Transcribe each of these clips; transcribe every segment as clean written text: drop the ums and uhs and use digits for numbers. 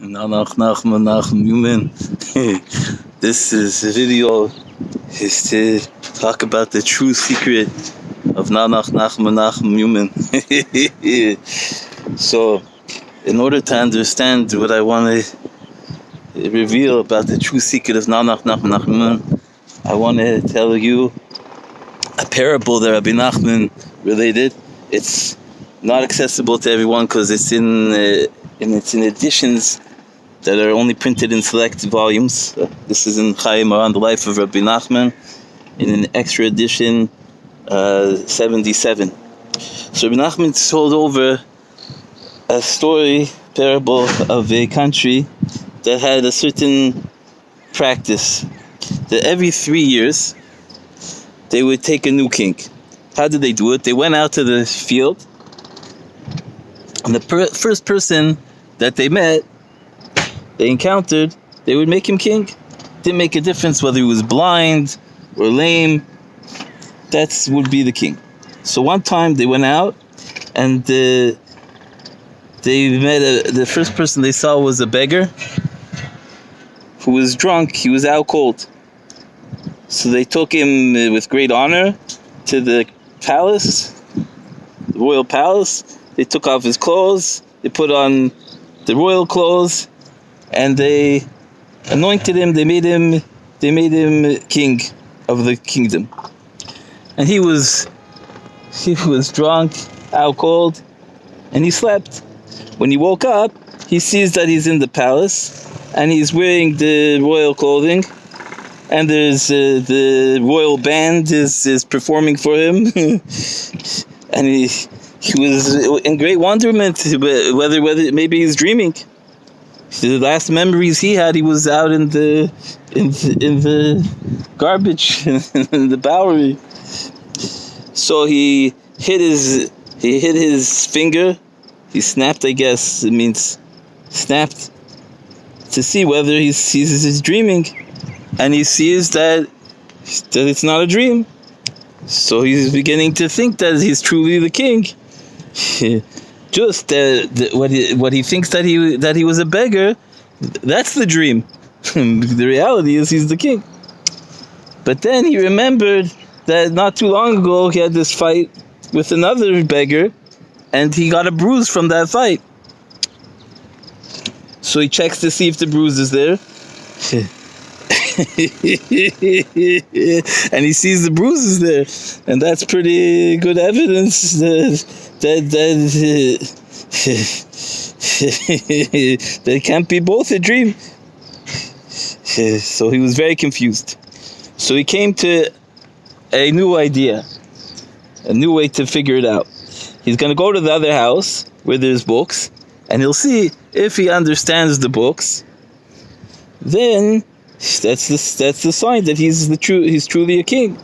NaChMaN. This is a video is to talk about the true secret of NaChMaN. So, in order to understand what I want to reveal about the true secret of NaChMaN, I want to tell you a parable that Rabbi Nachman related. It's not accessible to everyone because it's in editions that are only printed in select volumes. This is in MAyUMaN, the life of Rabbi Nachman, in an extra edition 77. So Rabbi Nachman told over a parable of a country that had a certain practice that every 3 years they would take a new king. How did they do it? They went out to the field, and the first person that they encountered, they would make him king. Didn't make a difference whether he was blind or lame. That would be the king. So one time they went out, and they met the first person they saw was a beggar who was drunk. He was out cold. So they took him with great honor to the palace, the royal palace. They took off his clothes, they put on the royal clothes, and they anointed him. They made him king of the kingdom. And he was drunk, out cold, and he slept. When he woke up, he sees that he's in the palace, and he's wearing the royal clothing, and there's the royal band is performing for him, and he was in great wonderment whether maybe he's dreaming. The last memories he had, he was out in the garbage in the Bowery. So he hit his finger. He snapped, I guess it means snapped, to see whether he's dreaming, and he sees that it's not a dream. So he's beginning to think that he's truly the king. Just what he thinks that he was a beggar, that's the dream. The reality is he's the king. But then he remembered that not too long ago he had this fight with another beggar, and he got a bruise from that fight. So he checks to see if the bruise is there. And he sees the bruises there, and that's pretty good evidence that can't be both a dream. So he was very confused. So he came to a new idea, a new way to figure it out. He's going to go to the other house where there's books, and he'll see if he understands the books. Then that's the sign that he's truly a king.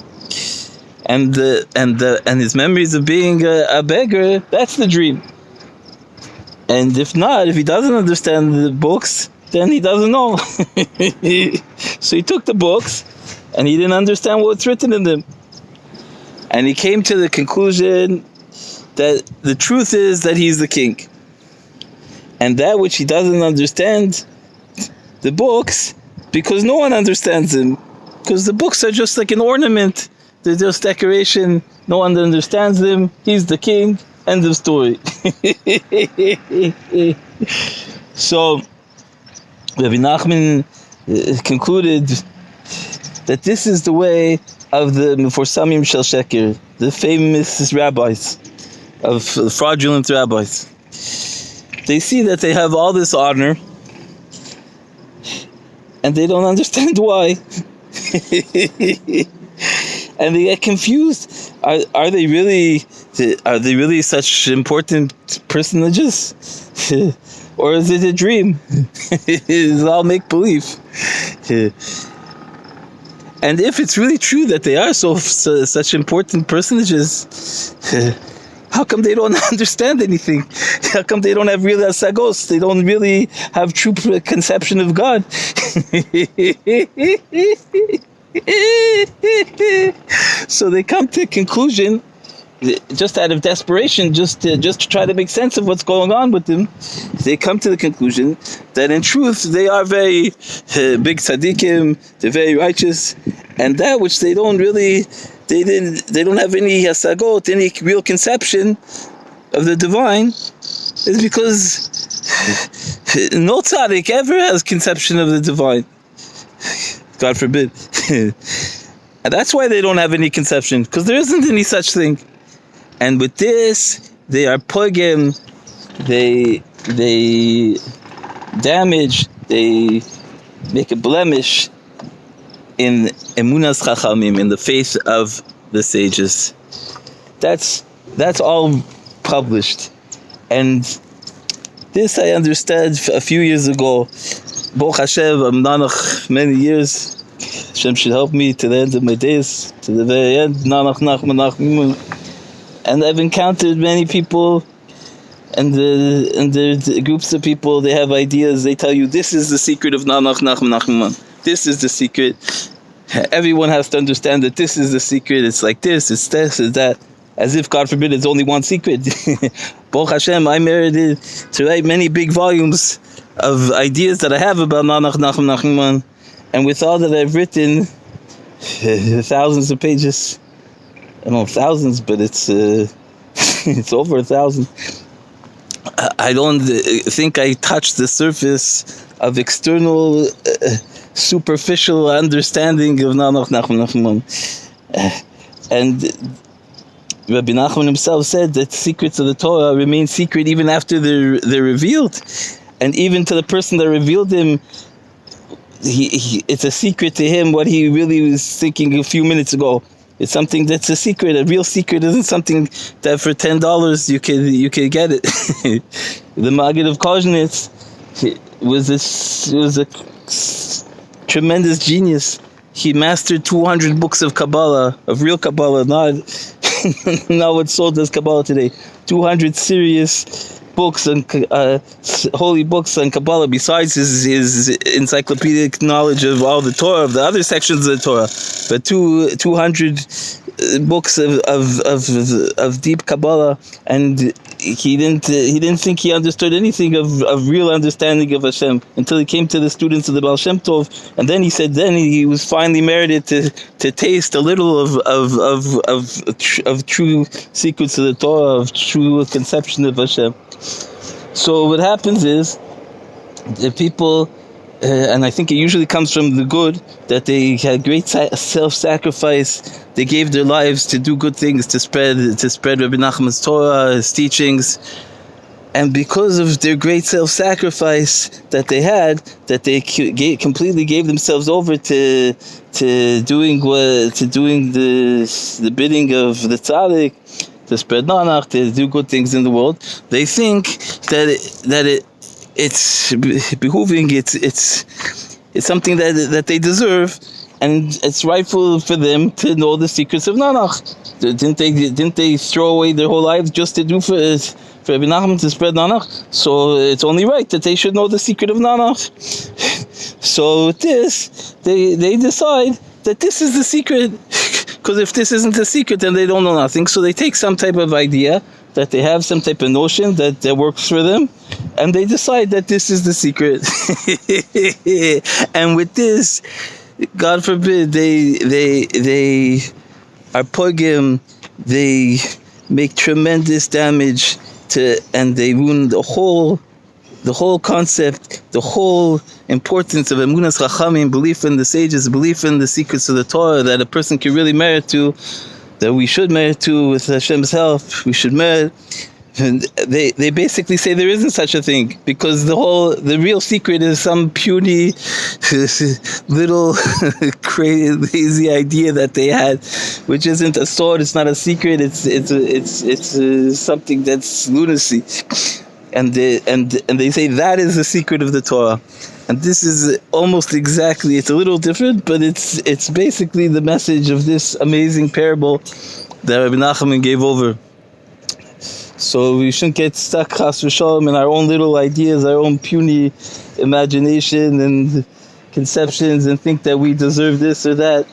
And his memories of being a beggar, that's the dream. And if not, if he doesn't understand the books, then he doesn't know. So he took the books, and he didn't understand what's written in them. And he came to the conclusion that the truth is that he's the king. And that which he doesn't understand, the books, because no one understands them. Because the books are just like an ornament. They're just decoration. No one understands them. He's the king. End of story. So, Rabbi Nachman concluded that this is the way of the Meforsamim Shel Sheker, the famous rabbis, of fraudulent rabbis. They see that they have all this honor, and they don't understand why. And they get confused. Are they really such important personages? Or is it a dream? It's all make-believe. And if it's really true that they are such important personages, how come they don't understand anything? How come they don't have real asagos? They don't really have true conception of God. So they come to a conclusion just out of desperation, just to try to make sense of what's going on with them, they come to the conclusion that in truth they are very big tzaddikim, they're very righteous, and that which they don't really, they don't have any hasagot, any real conception of the divine, is because no tzaddik ever has conception of the divine. God forbid. And that's why they don't have any conception, because there isn't any such thing. And with this, they are pogim, they damage, they make a blemish in emunas chachamim, in the faith of the sages. That's all published. And this I understood a few years ago. Baruch Hashem, I'm NaChMaN many years. Hashem should help me to the end of my days, to the very end. NaChMaN. And I've encountered many people, and the groups of people, they have ideas, they tell you, this is the secret of NaChMaN. This is the secret. Everyone has to understand that this is the secret. It's like this, it's that. As if, God forbid, it's only one secret. Baruch Hashem, I merited to write many big volumes of ideas that I have about NaChMaN. And with all that I've written, thousands of pages, I don't know thousands, but it's it's over 1,000. I don't think I touched the surface of external, superficial understanding of NaChMaN. And Rabbi Nachman himself said that secrets of the Torah remain secret even after they're revealed. And even to the person that revealed them, it's a secret to him what he really was thinking a few minutes ago. It's something that's a secret. A real secret isn't something that for $10 you could get it. The Maggid of Koznitz was a tremendous genius. He mastered 200 books of Kabbalah, of real Kabbalah, not what's sold as Kabbalah today. 200 serious books and holy books on Kabbalah, besides his encyclopedic knowledge of all the Torah, of the other sections of the Torah. But 200 books of deep Kabbalah, and he didn't think he understood anything of real understanding of Hashem until he came to the students of the Baal Shem Tov, and then he said he was finally merited to taste a little of true secrets of the Torah, of true conception of Hashem. So what happens is the people, and I think it usually comes from the good, that they had great self-sacrifice. They gave their lives to do good things, to spread Rabbi Nachman's Torah, his teachings. And because of their great self-sacrifice that they had, that they completely gave themselves over to doing the bidding of the tzaddik, to spread NaNach, to do good things in the world, they think that it's behooving, it's something that they deserve, and it's rightful for them to know the secrets of NaNach. Didn't they throw away their whole lives just to do for Rabbi Nachman to spread NaNach? So it's only right that they should know the secret of NaNach. So with this, they decide that this is the secret. Because if this isn't the secret, then they don't know nothing. So they take some type of idea, that they have some type of notion that works for them, and they decide that this is the secret. And with this, God forbid, they are pogim, they make tremendous damage and they ruin the whole concept, the whole importance of emunas chachamim, belief in the sages, belief in the secrets of the Torah, that a person can really merit to, that we should merit to with Hashem's help. We should merit. And they basically say there isn't such a thing, because the real secret is some puny little crazy idea that they had, which isn't a sword. It's not a secret. It's something that's lunacy. And they say that is the secret of the Torah. And this is almost exactly, it's a little different, but it's basically the message of this amazing parable that Rabbi Nachman gave over. So we shouldn't get stuck, chas v'shalom, in our own little ideas, our own puny imagination and conceptions, and think that we deserve this or that.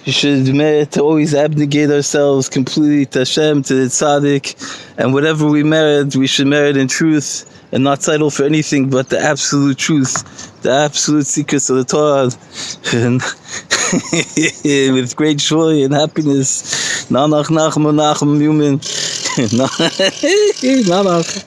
We should merit to always abnegate ourselves completely to Hashem, to the Tzaddik, and whatever we merit, we should merit in truth and not settle for anything but the absolute truth, the absolute secrets of the Torah, and with great joy and happiness. NaChMaN, MAyUMaN. NaCh.